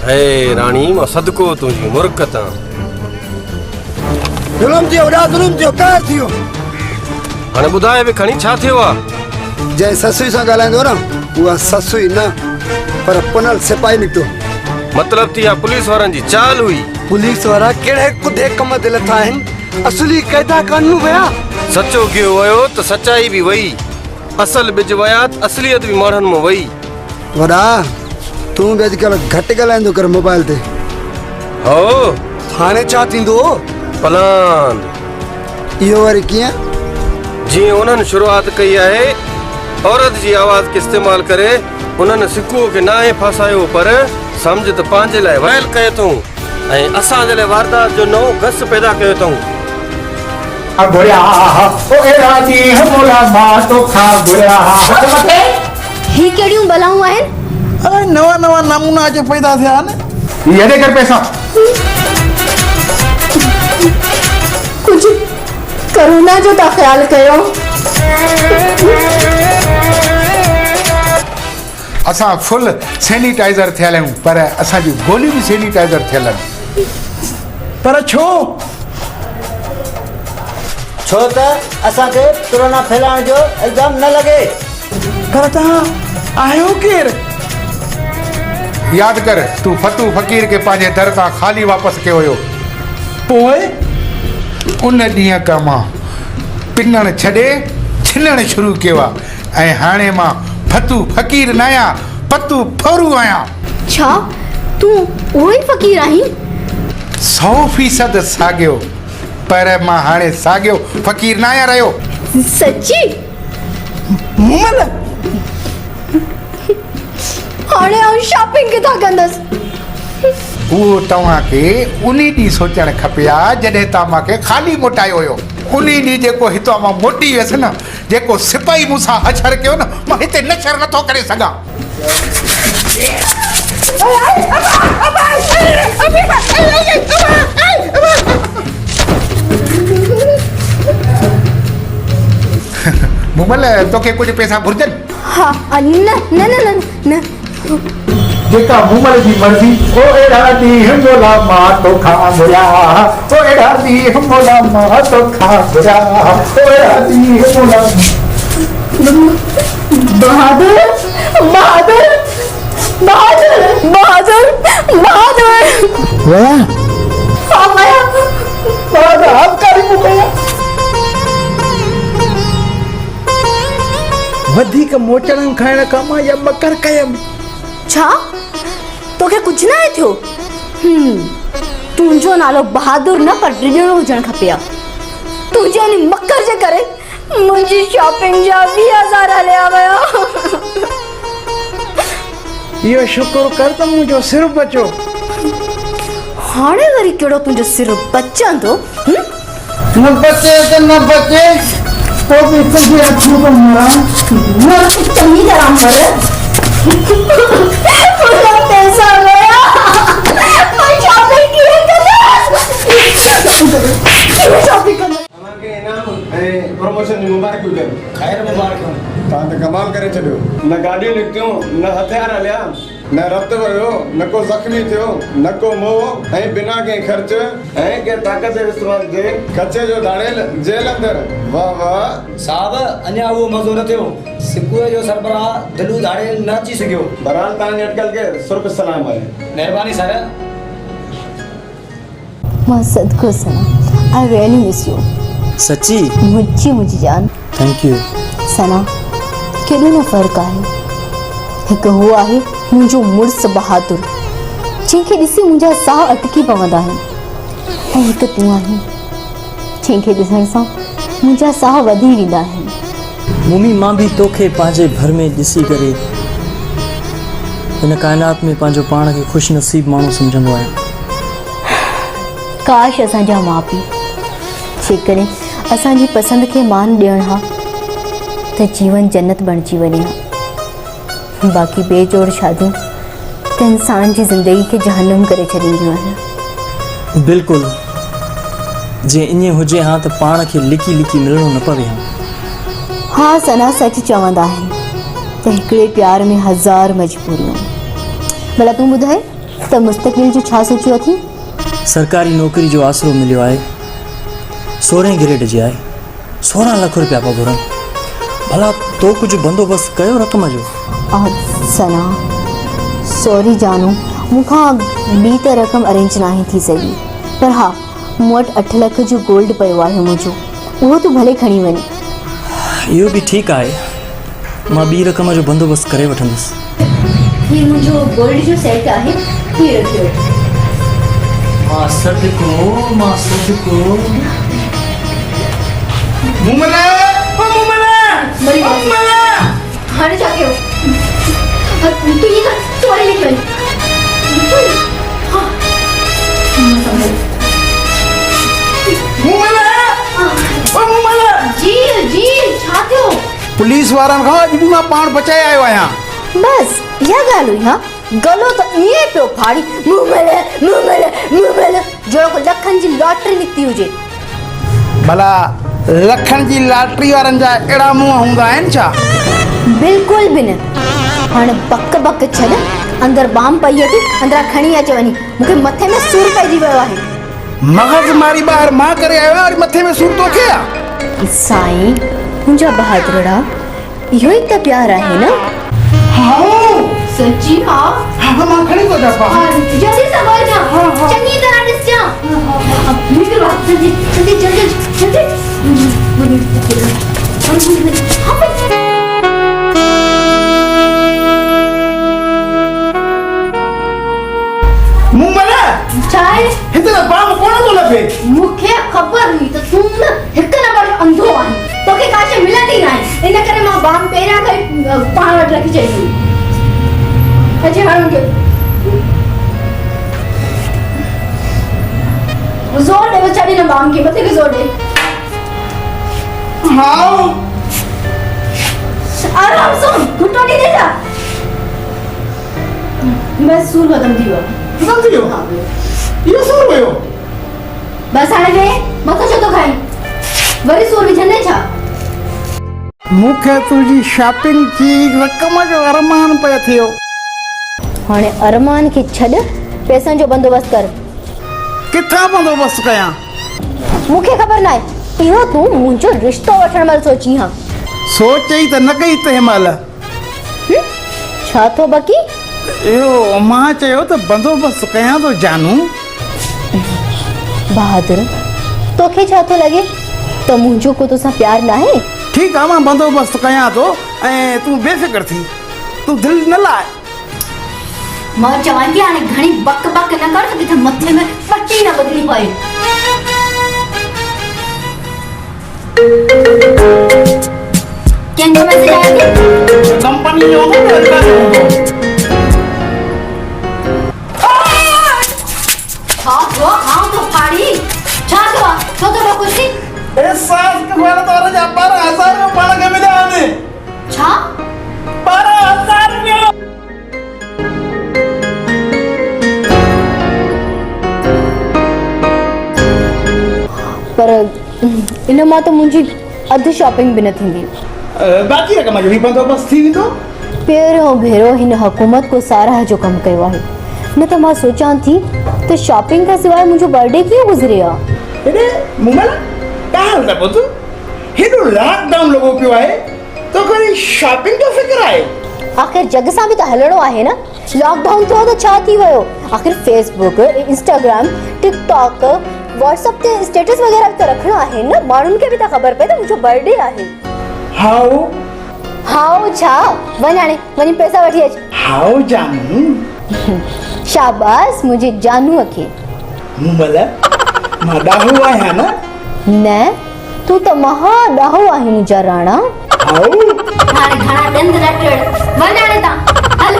हे राणी मां सदको तुंहिंजी मुरकत जुलुम थियो वॾा जुलुम थियो कहर थियो। हाणे ॿुधाए बि खणी छा थियो आहे? जंहिं ससुई सां ॻाल्हाईंदो न उहा ससुई न पर पुनल सिपाही निकितो। मतलब थी आहे पुलिस वारनि जी चाल हुई। पुलिस वारा कहिड़े कुदे कम ते लथा आहिनि, असली क़ाइदा कानून विया। सचो कयो वियो त सचाई बि वई, असल बिज वया त असलियत बि माण्हुनि में वई। वॾा तूं बि अॼुकल्ह घटि ॻाल्हाईंदो कर मोबाइल ते। हो हाणे छा थींदो प्लान इहो वरी कीअं? जीअं उन्हनि शुरूआत कई आहे, औरत जी आवाज़ के इस्तेमाल करे उन्हनि सिकुओ खे नाहे फासायो, पर समझ त पंहिंजे लाइ वयल कयो अथऊं ऐं असांजे लाइ वारदात जो नओं घस पैदा कयो अथऊं। ही कहिड़ियूं बलाऊं आहिनि? अरे नवा नवा नमूना अॼु पैदा थिया आहिनि। ये ॾे कर पैसा। कुछ करुणा जो था ख्याल कयो। असां फुल सैनिटाइज़र थियल आहियूं, पर असांजी गोली भी सैनिटाइज़र थियल आहिनि। पर छो त असांखे कोरोना फैलाइण जो इल्ज़ाम न लॻे। पर तव्हां आहियो केरु? यादि कर तूं फतू फ़कीर के पंहिंजे दर तां ख़ाली वापसि कयो हुयो। पोइ उन ॾींहं खां मां पिनण छॾे छिनण शुरू कयो आहे ऐं हाणे मां फतू फ़कीर न आहियां, पतू फोरू आहियां। छा तूं उहो ई फ़कीर आहीं? 100% साॻियो, पर मां हाणे साॻियो फ़कीर न आहियां रहियो। सच्ची? हाणे आउं शॉपिंग किथां कंदसि? उहो तव्हांखे उन ॾींहुं सोचणु खपे हा जॾहिं तव्हां मूंखे ख़ाली मोटायो हुयो। उन ॾींहुं जेको हितां मां मोटी वियसि न, जेको सिपाही मूंसां हछर कयो न, मां हिते नशर नथो करे सघां। मुमल तोखे कुझु पैसा घुर्जनि? हा न न न न न जेका मुमल जी मर्ज़ी। ओ एड़ा ॾींहं मोला मां तोखां घुरिया, ओ एड़ा ॾींहं मोला मां तोखां घुरिया, ओ एड़ा ॾींहं मोला। बहादुर बहादुर बहादुर बहादुर बहादुर वया हाँ माया बहुत आपकारी मुकया। वधीक मोचण खाइण खां मां या मकर कयमि। छा तोखे कुछ ना थियो? तुंहिंजो नालो बहादुर न पर ड्रिजणो हुजणु खपे हा। तुंहिंजे इन मकर जे करे मुंहिंजी शॉपिंग जा 20,000 हलिया विया। इहो शुक्र कर त मुंहिंजो सिर बचो। हाणे वरी कहिड़ो तुंहिंजो सिर बचंदो? न बचे त न बचे, तो भी तुझे अच्छी को मारा न चंगी तरह मर। मुझे पैसा गया, मैं शॉपिंग किए शॉपिंग करना। हमारे इनाम प्रमोशन मुबारक हुजे। खैर मुबारक हो। तव्हां त कमाल करे छॾियो। न गाॾियूं निकितियूं, न हथियार हलिया, न रत वियो, न को ज़ख़्मी थियो, न को मोह ऐं बिना कंहिं ख़र्च ऐं कंहिं ताक़त जे इस्तेमाल जे कचे जो दाड़ेल जेल अंदर। वाह वाह साहब, अञा उहो मज़ो न थियो। सिकुए जो सरबराह दिलू धाड़ेल न अची सघियो। बहरहाल तव्हांजी अटकल खे सुर्ख सलाम आहे। महिरबानी सर। मां सदको सना, आई रियली मिस यू। सच्ची? मुझी जान। थैंक यू सना। केॾो न फ़र्क़ु आहे। हिकु हू आहे मुंहिंजो मुड़ुसु बहादुर, जंहिंखे ॾिसी मुंहिंजा साह अटकी पवंदा आहिनि, ऐं हिकु तूं आहीं जंहिंखे ॾिसण सां मुंहिंजा साह वधी वेंदा आहिनि। मम्मी मां भी तोखे पंहिंजे भर में ॾिसी करे हिन काइनात में पंहिंजो पाण खे ख़ुशि नसीब माण्हू सम्झंदो आहियां। काश असांजा माउ पीउ जेकॾहिं असांजी पसंदि खे मान ॾियण हा त जीवन जन्नत बणिजी वञे हा। बाक़ी बेजोड़ शादियूं त इंसान जी ज़िंदगी खे जहन्नुम करे छॾींदियूं आहिनि। बिल्कुलु, जे ईअं हुजे हा त पाण खे लिकी लिकी मिलणो न पवे हा। हाँ सना, सच चवंदा आहिनि त हिकिड़े प्यार में 1000 मजबूरियूं। भला तूं ॿुधाए त त मुस्तक़बिल जो छा सोचियो अथी? सरकारी नौकरी जो आसरो मिलियो आहे 16 ग्रेड जी आहे 16 लाख रुपया पिया घुरनि भला तो कुछ बंदोबस्त कयो रक़म जो? सना सॉरी जानू मूंखां ॿी त रक़म अरेंज नाहे थी सघी पर हा मूं वटि 8 लख जो गोल्ड पियो आहे मुंहिंजो उहो तूं भले खणी वञ। इहो बि ठीकु आहे मां ॿी रक़म जो बंदोबस्त करे वठंदुसि। ही मुंहिंजो गोल्ड जो सेट आहे ही रखियो। मां सदको हाणे छा कयो? तूं ये कर सॉरी लिख वञ। जी जी छा थियो? पुलिस वारनि खां अॼु बि मां पाण बचाए आयो आहियां। बस इहा ॻाल्हि हुई हा गलो त ईअं पियो फाड़ी मुंहुं जो लखनि जी लॉटरी निकिती हुजे। भला लखनि जी लॉटरी वारनि जा अहिड़ा मुंहं हूंदा आहिनि छा? बिल्कुल भी न। हाणे बक बक छॾ अंदर बाम पई अथी अंदरां खणी अच वञी मूंखे मथे में सूर पइजी वियो आहे। मगज़ मारी ॿाहिरि मां करे आयो आहियां और मथे में सूर तोखे आहे? साईं मुंहिंजा बहादुरड़ा इहो ई त प्यार आहे न। सच्ची हाँ मां खणी थो अचां जल्दी संभाल जा चङी तरह ॾिस जा निकल जल्दी चाहे हिते त बाम कोन थो लॻे। मूंखे ख़बर हुई त तूं न हिकु नंबर जो अंधो आहीं तोखे काशे मिलंदी न आहे इन करे मां बाम पहिरियां करे पाण वटि रखी छॾी हुई। अचे हाणे जोर दे बेचारी ने बाम के मथे के जोर दे। हाँ आराम से घुटो नहीं देता। बस सूर खत्म थी वियो। ये सूर हुयो बस हाणे वे मथो छो तो खाई वरी सूर विझंदे छा? मूंखे तुंहिंजी शॉपिंग जी रक़म जो अरमान पियो थियो। हाणे अरमान खे छॾ पैसनि जो बंदोबस्त कर। किथां बंदोबस्त कयां? मूंखे ख़बर न आहे इहो तूं मुंहिंजो रिश्तो वठण महिल सोची हा। सोचई त न कई तंहिं महिल। छा थो बकी? इहो मां चयो त बंदोबस्त कयां थो जानू। बहादुर तोखे छा थो लॻे त मुंहिंजो को तोसां प्यार न आहे? ठीकु आहे मां बंदोबस्त कयां थो ऐं तूं बेफ़िक्र थी तूं दिलि न लाए। मां चवां थी हाणे घणी बक बक न कर किथे मथे में पट्टी न बदली पए। कंहिंजो मैसेज आयो? कंपनी जो हो हाँ तो फाड़ी छा थियो छो तो रोकुसी एहसास के बारे तोरे जा 12,000 में पाण के मिलिया आने छा 12,000 रुपया। पर इन मां त मुंहिंजी अधु शॉपिंग बि न थींदी। बाक़ी रक़म जो ही बंदोबस्त थी वेंदो। पहिरियों भेरो हिन हुकूमत को साराह जो कमु कयो आहे न त मां सोचां थी त शॉपिंग खां सवाइ मुंहिंजो बर्थडे कीअं गुज़रे आहे। हेॾे मुमल काल त पुत हेॾो लॉकडाउन लॻो पियो आहे तो कोई शॉपिंग जो फिक्र आहे? आख़िर जग सां बि त हलणो आहे न। लॉकडाउन थियो त छा थी वियो आख़िर फेसबुक इंस्टाग्राम टिकटॉक व्हाट्सएप ते स्टेटस वग़ैरह बि त रखणो आहे न माण्हुनि खे बि त ख़बर पए त मुंहिंजो बर्थडे आहे। हाउ छा वञ हाणे वञी पैसा वठी अच। हाउ जानू शाबाश मुंहिंजे जानूअ खे। मुमल मां ॾाहो आहियां न? न तूं त महा ॾाहो आहीं मुंहिंजा राणा। हाणे घणा ॾंद रटड़ वञ हाणे तां हल।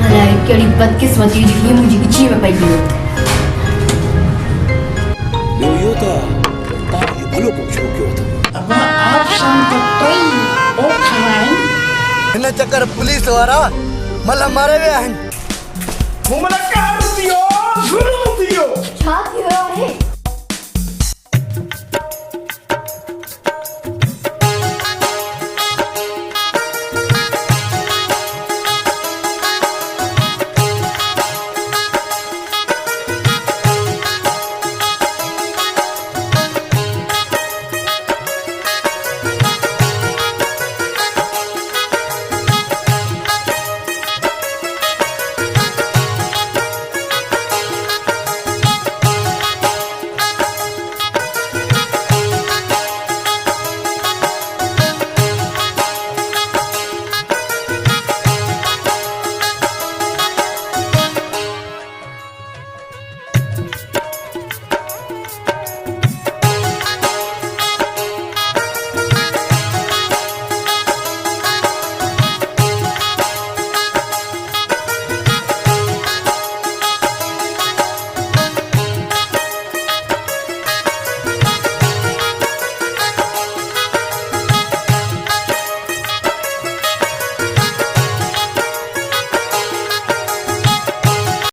अलाए कहिड़ी बदकिस्मती हुई मुंहिंजी विची में पई हुई। यो त तव्हां भलो कमु शुरू कयो अथव। अब ऑप्शन त टई ओ खाइन हिन चक्कर पुलिस वारा मला मारे विया आहिनि।